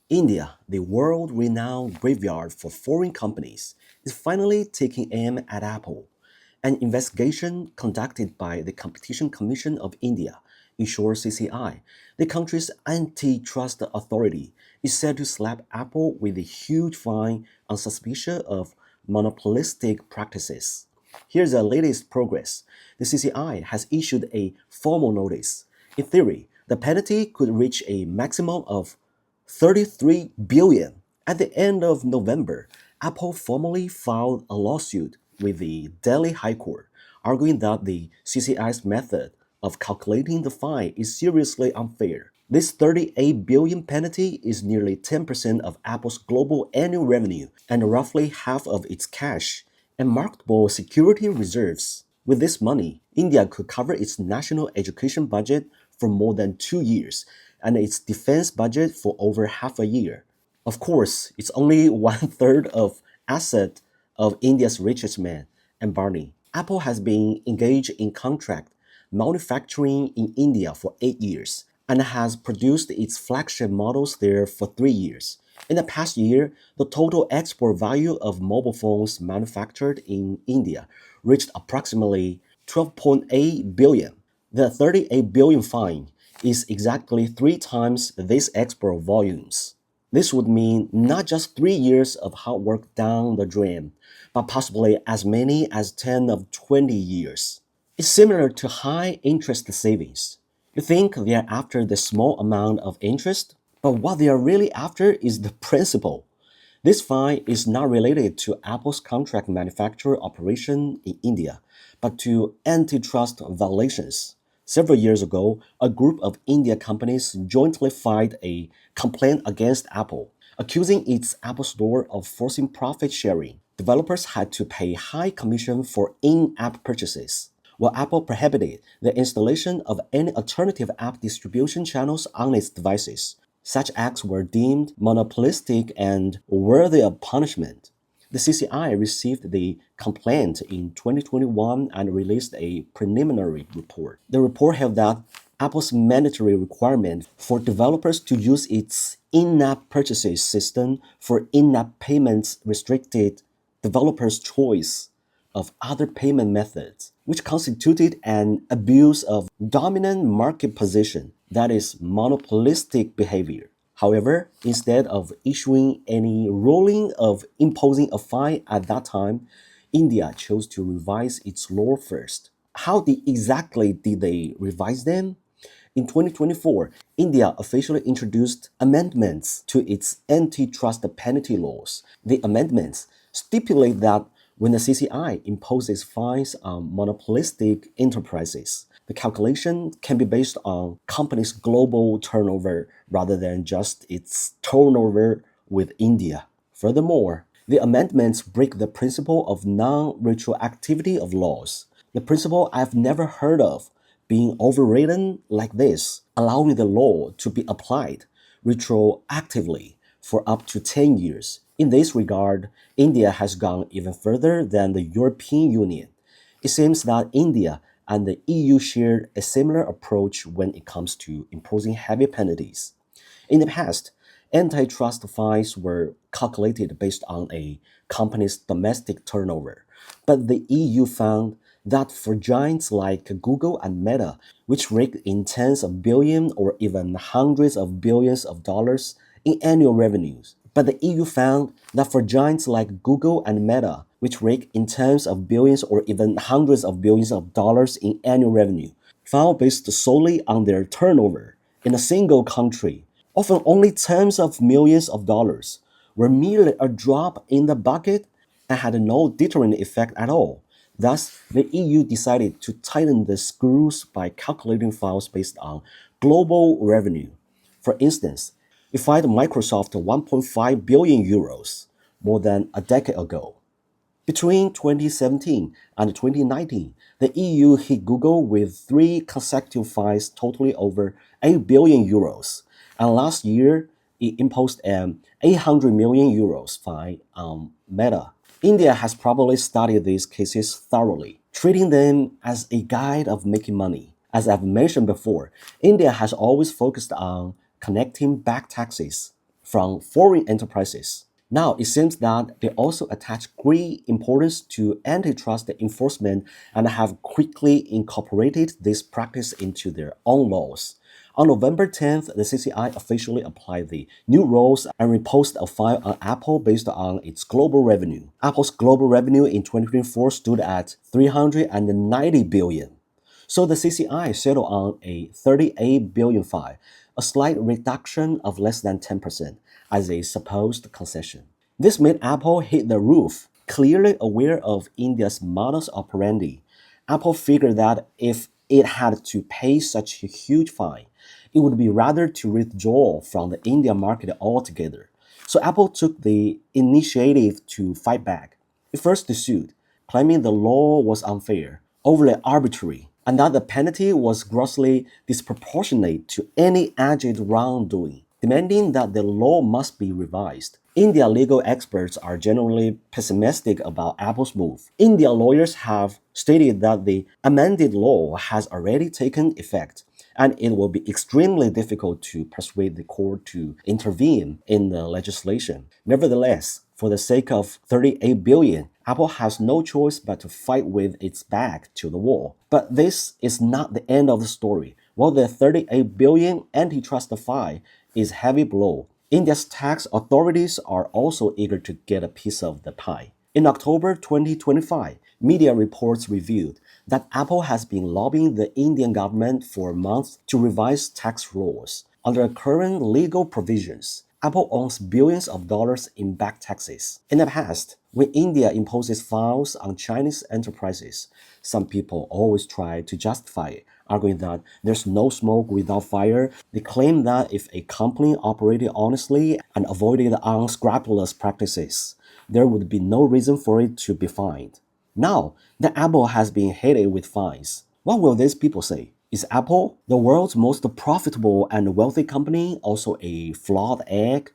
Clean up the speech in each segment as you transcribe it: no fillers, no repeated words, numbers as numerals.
India, the world-renowned graveyard for foreign companies, is finally taking aim at Apple. An investigation conducted by the Competition Commission of India, in short CCI, the country's antitrust authority, is set to slap Apple with a huge fine on suspicion of monopolistic practices. Here's the latest progress. The CCI has issued a formal notice. In theory, the penalty could reach a maximum of 33 billion. At the end of November, Apple formally filed a lawsuit with the Delhi High Court, arguing that the CCI's method of calculating the fine is seriously unfair. This 38 billion penalty is nearly 10% of Apple's global annual revenue and roughly half of its cash and marketable security reserves. With this money, India could cover its national education budget for more than 2 years and its defense budget for over half a year. Of course, it's only one-third of asset of India's richest man, Ambani. Apple has been engaged in contract manufacturing in India for 8 years and has produced its flagship models there for 3 years. In the past year, the total export value of mobile phones manufactured in India reached approximately 12.8 billion. The 38 billion fine is exactly three times these export volumes. This would mean not just 3 years of hard work down the drain, but possibly as many as 10 of 20 years. It's similar to high interest savings. You think they are after the small amount of interest, but what they are really after is the principal. This fine is not related to Apple's contract manufacturer operation in India, but to antitrust violations. Several years ago, a group of India companies jointly filed a complaint against Apple, accusing its Apple Store of forcing profit sharing. Developers had to pay high commission for in-app purchases, while Apple prohibited the installation of any alternative app distribution channels on its devices. Such acts were deemed monopolistic and worthy of punishment. The CCI received the complaint in 2021 and released a preliminary report. The report held that Apple's mandatory requirement for developers to use its in-app purchases system for in-app payments restricted developers' choice of other payment methods, which constituted an abuse of dominant market position, that is, monopolistic behavior. However, instead of issuing any ruling of imposing a fine at that time, India chose to revise its law first. Exactly did they revise them? In 2024, India officially introduced amendments to its antitrust penalty laws. The amendments stipulate that when the CCI imposes fines on monopolistic enterprises, the calculation can be based on company's global turnover rather than just its turnover with India. Furthermore, the amendments break the principle of non-retroactivity of laws, the principle I've never heard of being overridden like this, allowing the law to be applied retroactively for up to 10 years. In this regard, India has gone even further than the European Union. It seems that India and the EU share a similar approach when it comes to imposing heavy penalties. In the past, antitrust fines were calculated based on a company's domestic turnover, but the EU found that for giants like Google and Meta, which rake in tens of billions or even hundreds of billions of dollars in annual revenues, but the EU found that for giants like Google and Meta, which rake in tens of billions or even hundreds of billions of dollars in annual revenue, found based solely on their turnover in a single country, often only tens of millions of dollars, were merely a drop in the bucket and had no deterrent effect at all. Thus, the EU decided to tighten the screws by calculating files based on global revenue. For instance, it fined Microsoft 1.5 billion euros more than a decade ago. Between 2017 and 2019, the EU hit Google with three consecutive fines totaling over 8 billion euros. And last year, it imposed an 800 million euros fine on Meta. India has probably studied these cases thoroughly, treating them as a guide of making money. As I've mentioned before, India has always focused on connecting back taxes from foreign enterprises. Now, it seems that they also attach great importance to antitrust enforcement and have quickly incorporated this practice into their own laws. On November 10th, the CCI officially applied the new rules and reposed a file on Apple based on its global revenue. Apple's global revenue in 2024 stood at $390 billion. So the CCI settled on a $38 billion fine, a slight reduction of less than 10% as a supposed concession. This made Apple hit the roof, clearly aware of India's modus operandi. Apple figured that if it had to pay such a huge fine, it would be rather to withdraw from the India market altogether. So Apple took the initiative to fight back. It first sued, claiming the law was unfair, overly arbitrary, and that the penalty was grossly disproportionate to any alleged wrongdoing, demanding that the law must be revised. India legal experts are generally pessimistic about Apple's move. India lawyers have stated that the amended law has already taken effect, and it will be extremely difficult to persuade the court to intervene in the legislation. Nevertheless, for the sake of $38 billion, Apple has no choice but to fight with its back to the wall. But this is not the end of the story. While the $38 billion antitrust fine is a heavy blow, India's tax authorities are also eager to get a piece of the pie. In October 2025, media reports revealed that Apple has been lobbying the Indian government for months to revise tax laws. Under current legal provisions, Apple owns billions of dollars in back taxes. In the past, when India imposes fines on Chinese enterprises, some people always try to justify it, arguing that there's no smoke without fire. They claim that if a company operated honestly and avoided unscrupulous practices, there would be no reason for it to be fined. Now that Apple has been hit with fines, what will these people say? Is Apple, the world's most profitable and wealthy company, also a flawed egg?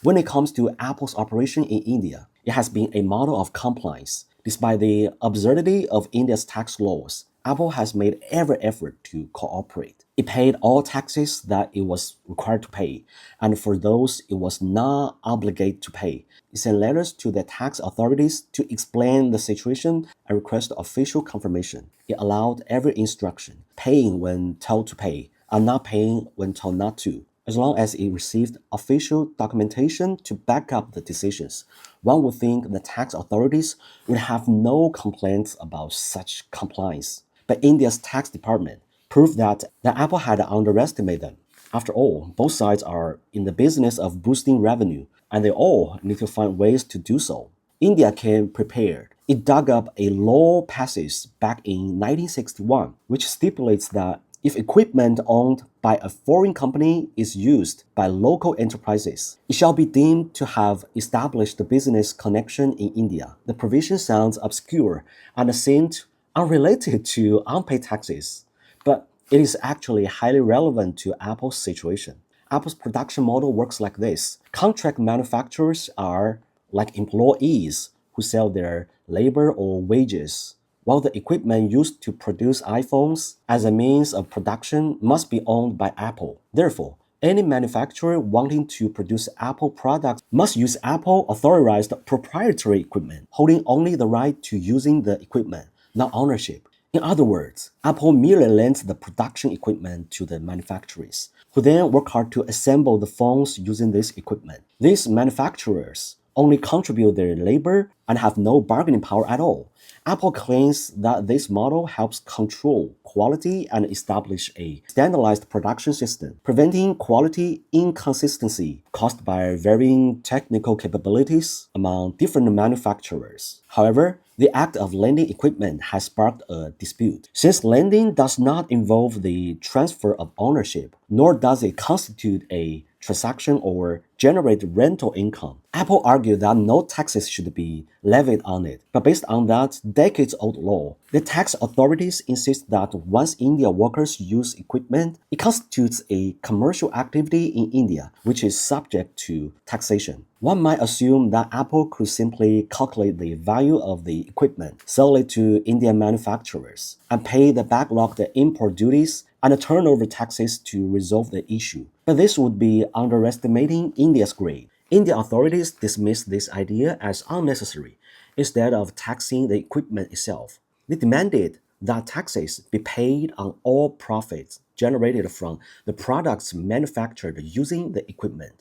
When it comes to Apple's operation in India, it has been a model of compliance. Despite the absurdity of India's tax laws, Apple has made every effort to cooperate. It paid all taxes that it was required to pay, and for those it was not obligated to pay, it sent letters to the tax authorities to explain the situation and request official confirmation. It allowed every instruction, paying when told to pay, and not paying when told not to. As long as it received official documentation to back up the decisions, one would think the tax authorities would have no complaints about such compliance. But India's tax department proved that Apple had underestimated them. After all, both sides are in the business of boosting revenue, and they all need to find ways to do so. India came prepared. It dug up a law passage back in 1961, which stipulates that if equipment owned by a foreign company is used by local enterprises, it shall be deemed to have established a business connection in India. The provision sounds obscure and seemed unrelated to unpaid taxes, but it is actually highly relevant to Apple's situation. Apple's production model works like this. Contract manufacturers are like employees who sell their labor or wages, while the equipment used to produce iPhones as a means of production must be owned by Apple. Therefore, any manufacturer wanting to produce Apple products must use Apple authorized proprietary equipment, holding only the right to using the equipment, not ownership. In other words, Apple merely lends the production equipment to the manufacturers, who then work hard to assemble the phones using this equipment. These manufacturers only contribute their labor and have no bargaining power at all. Apple claims that this model helps control quality and establish a standardized production system, preventing quality inconsistency caused by varying technical capabilities among different manufacturers. However, the act of lending equipment has sparked a dispute. Since lending does not involve the transfer of ownership, nor does it constitute a transaction or generate rental income, Apple argued that no taxes should be levied on it. But based on that decades-old law, the tax authorities insist that once India workers use equipment, it constitutes a commercial activity in India, which is subject to taxation. One might assume that Apple could simply calculate the value of the equipment, sell it to Indian manufacturers, and pay the backlogged import duties and the turnover taxes to resolve the issue. But this would be underestimating India's grade. Indian authorities dismissed this idea as unnecessary. Instead of taxing the equipment itself, they demanded that taxes be paid on all profits generated from the products manufactured using the equipment.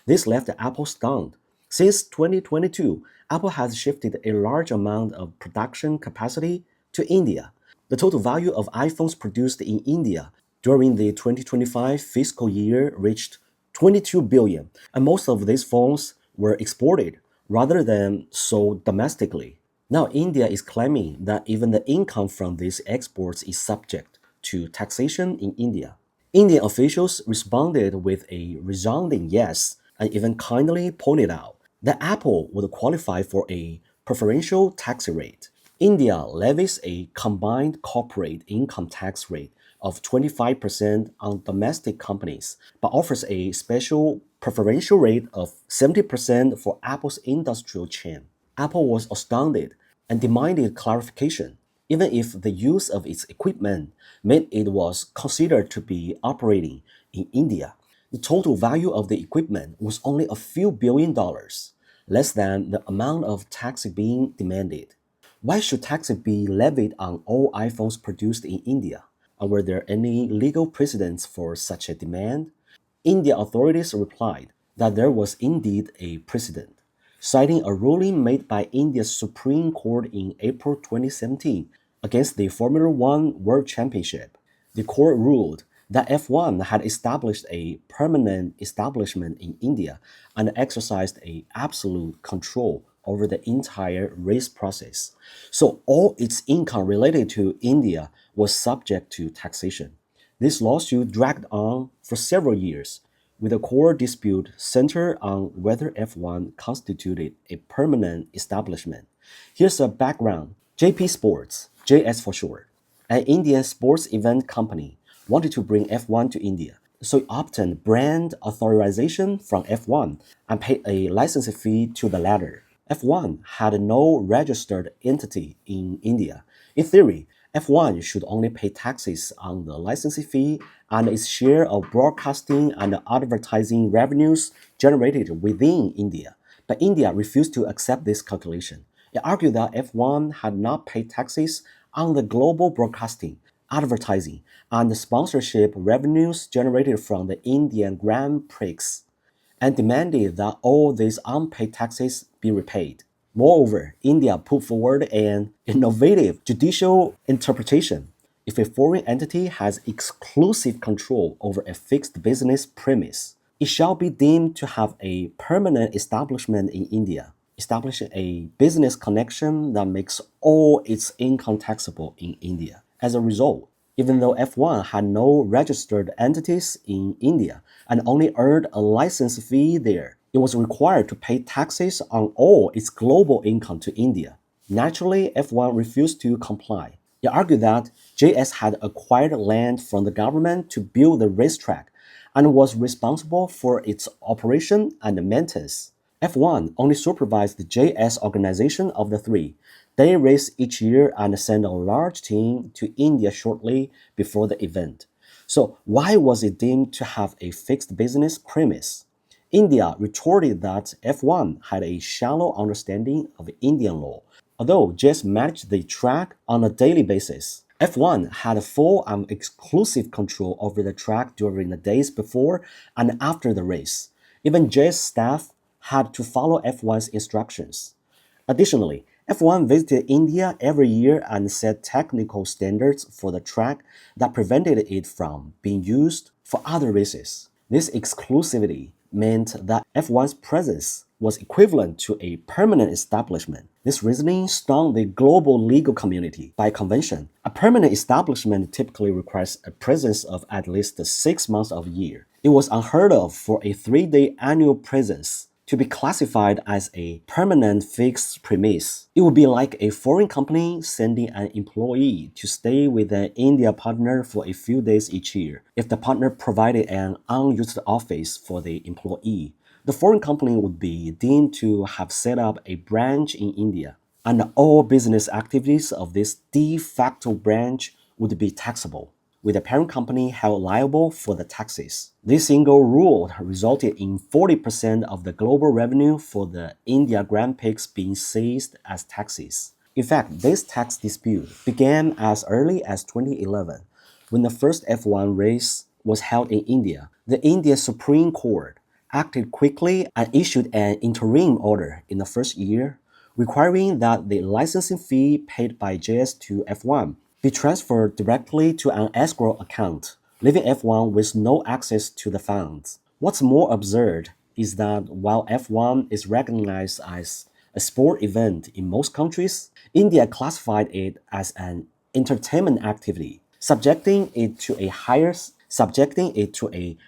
This left Apple stunned. Since 2022, Apple has shifted a large amount of production capacity to India. The total value of iPhones produced in India during the 2025 fiscal year reached 22 billion, and most of these phones were exported rather than sold domestically. Now, India is claiming that even the income from these exports is subject to taxation in India. Indian officials responded with a resounding yes and even kindly pointed out that Apple would qualify for a preferential tax rate. India levies a combined corporate income tax rate of 25% on domestic companies, but offers a special preferential rate of 70% for Apple's industrial chain. Apple was astounded and demanded clarification, even if the use of its equipment meant it was considered to be operating in India. The total value of the equipment was only a few $1 billion, less than the amount of tax being demanded. Why should taxes be levied on all iPhones produced in India? And were there any legal precedents for such a demand? Indian authorities replied that there was indeed a precedent, citing a ruling made by India's Supreme Court in April 2017 against the Formula One World Championship. The court ruled that F1 had established a permanent establishment in India and exercised a absolute control over the entire race process. So all its income related to India was subject to taxation. This lawsuit dragged on for several years, with the core dispute centered on whether F1 constituted a permanent establishment. Here's a background. JP Sports, JS for short, an Indian sports event company, wanted to bring F1 to India, so it obtained brand authorization from F1 and paid a licensing fee to the latter. F1 had no registered entity in India. In theory, F1 should only pay taxes on the licensing fee and its share of broadcasting and advertising revenues generated within India. But India refused to accept this calculation. It argued that F1 had not paid taxes on the global broadcasting, advertising, and sponsorship revenues generated from the Indian Grand Prix, and demanded that all these unpaid taxes be repaid. Moreover, India put forward an innovative judicial interpretation. If a foreign entity has exclusive control over a fixed business premise, it shall be deemed to have a permanent establishment in India, establishing a business connection that makes all its income taxable in India. As a result, even though F1 had no registered entities in India and only earned a license fee there, it was required to pay taxes on all its global income to India. Naturally, F1 refused to comply. It argued that JS had acquired land from the government to build the racetrack and was responsible for its operation and maintenance. F1 only supervised the JS organization of the three. They race each year and send a large team to India shortly before the event. So why was it deemed to have a fixed business premise? India retorted that F1 had a shallow understanding of Indian law, although just managed the track on a daily basis. F1 had full and exclusive control over the track during the days before and after the race. Even JS staff had to follow F1's instructions. Additionally, F1 visited India every year and set technical standards for the track that prevented it from being used for other races. This exclusivity meant that F1's presence was equivalent to a permanent establishment. This reasoning stung the global legal community. By convention, a permanent establishment typically requires a presence of at least 6 months of a year. It was unheard of for a 3-day annual presence to be classified as a permanent fixed premise. It would be like a foreign company sending an employee to stay with an India partner for a few days each year. If the partner provided an unused office for the employee, the foreign company would be deemed to have set up a branch in India, and all business activities of this de facto branch would be taxable. with the parent company held liable for the taxes. This single rule resulted in 40% of the global revenue for the India Grand Prix being seized as taxes. In fact, this tax dispute began as early as 2011, when the first F1 race was held in India. The India Supreme Court acted quickly and issued an interim order in the first year, requiring that the licensing fee paid by JS to F1 be transferred directly to an escrow account, leaving F1 with no access to the funds. What's more absurd is that while F1 is recognized as a sport event in most countries, India classified it as an entertainment activity, subjecting it to a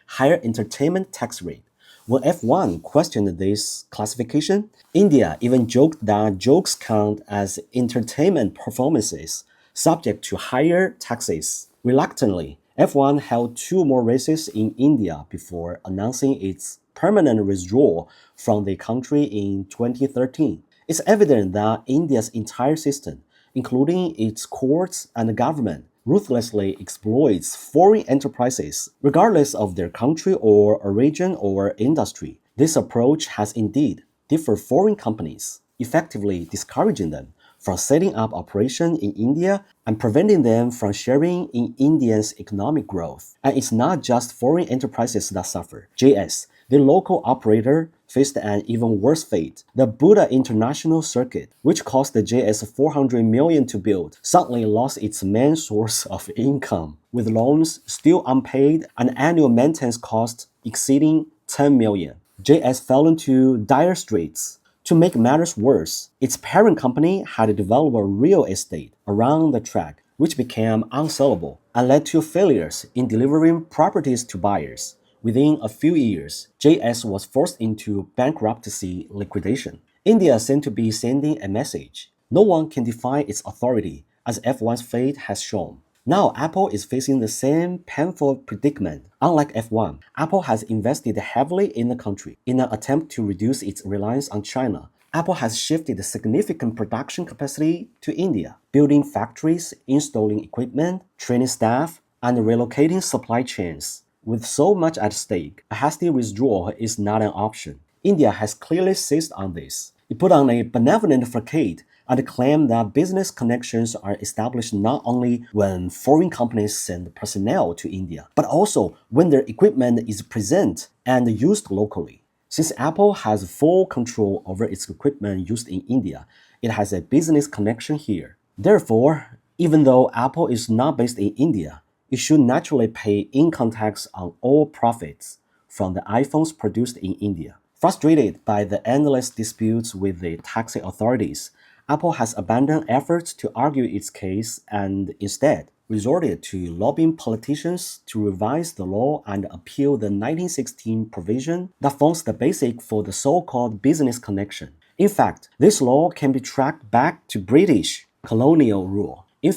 higher entertainment tax rate. When F1 questioned this classification, India even joked that jokes count as entertainment performances, subject to higher taxes. Reluctantly, F1 held 2 more races in India before announcing its permanent withdrawal from the country in 2013. It's evident that India's entire system, including its courts and government, ruthlessly exploits foreign enterprises, regardless of their country or origin or industry. This approach has indeed deferred foreign companies, effectively discouraging them from setting up operations in India and preventing them from sharing in India's economic growth. And it's not just foreign enterprises that suffer. JS, the local operator, faced an even worse fate. The Buddha International Circuit, which cost the JS $400 million to build, suddenly lost its main source of income, with loans still unpaid and annual maintenance costs exceeding $10 million. JS fell into dire straits. To make matters worse, its parent company had developed real estate around the track, which became unsellable and led to failures in delivering properties to buyers. Within a few years, JS was forced into bankruptcy liquidation. India seemed to be sending a message. No one can defy its authority, as F1's fate has shown. Now, Apple is facing the same painful predicament. Unlike F1, Apple has invested heavily in the country. In an attempt to reduce its reliance on China, Apple has shifted significant production capacity to India, building factories, installing equipment, training staff, and relocating supply chains. With so much at stake, a hasty withdrawal is not an option. India has clearly seized on this. It put on a benevolent facade and claimed that business connections are established not only when foreign companies send personnel to India, but also when their equipment is present and used locally. Since Apple has full control over its equipment used in India, it has a business connection here. Therefore, even though Apple is not based in India, it should naturally pay income tax on all profits from the iPhones produced in India. Frustrated by the endless disputes with the taxing authorities, Apple has abandoned efforts to argue its case and instead resorted to lobbying politicians to revise the law and appeal the 1916 provision that forms the basis for the so-called business connection. In fact, this law can be tracked back to British colonial rule. It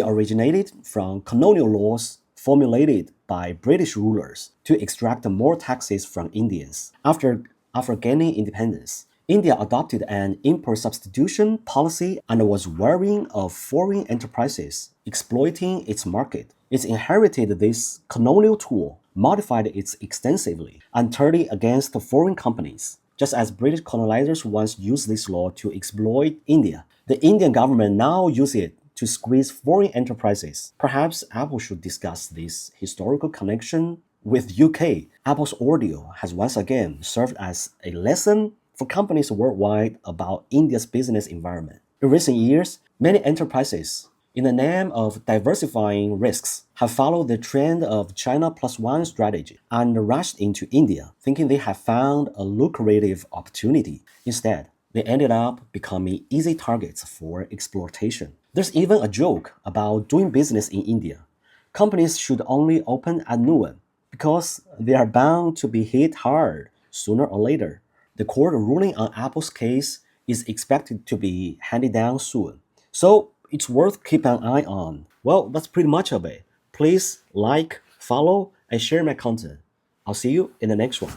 originated from colonial laws formulated by British rulers to extract more taxes from Indians. After gaining independence, India adopted an import substitution policy and was wary of foreign enterprises exploiting its market. It inherited this colonial tool, modified it extensively, and turned it against foreign companies. Just as British colonizers once used this law to exploit India, the Indian government now uses it to squeeze foreign enterprises. Perhaps Apple should discuss this historical connection with UK. Apple's ordeal has once again served as a lesson for companies worldwide about India's business environment. In recent years, many enterprises, in the name of diversifying risks, have followed the trend of China plus one strategy and rushed into India, thinking they have found a lucrative opportunity. Instead, they ended up becoming easy targets for exploitation. There's even a joke about doing business in India. Companies should only open at noon because they are bound to be hit hard sooner or later. The court ruling on Apple's case is expected to be handed down soon, so it's worth keeping an eye on. Well, that's pretty much of it. Please like, follow, and share my content. I'll see you in the next one.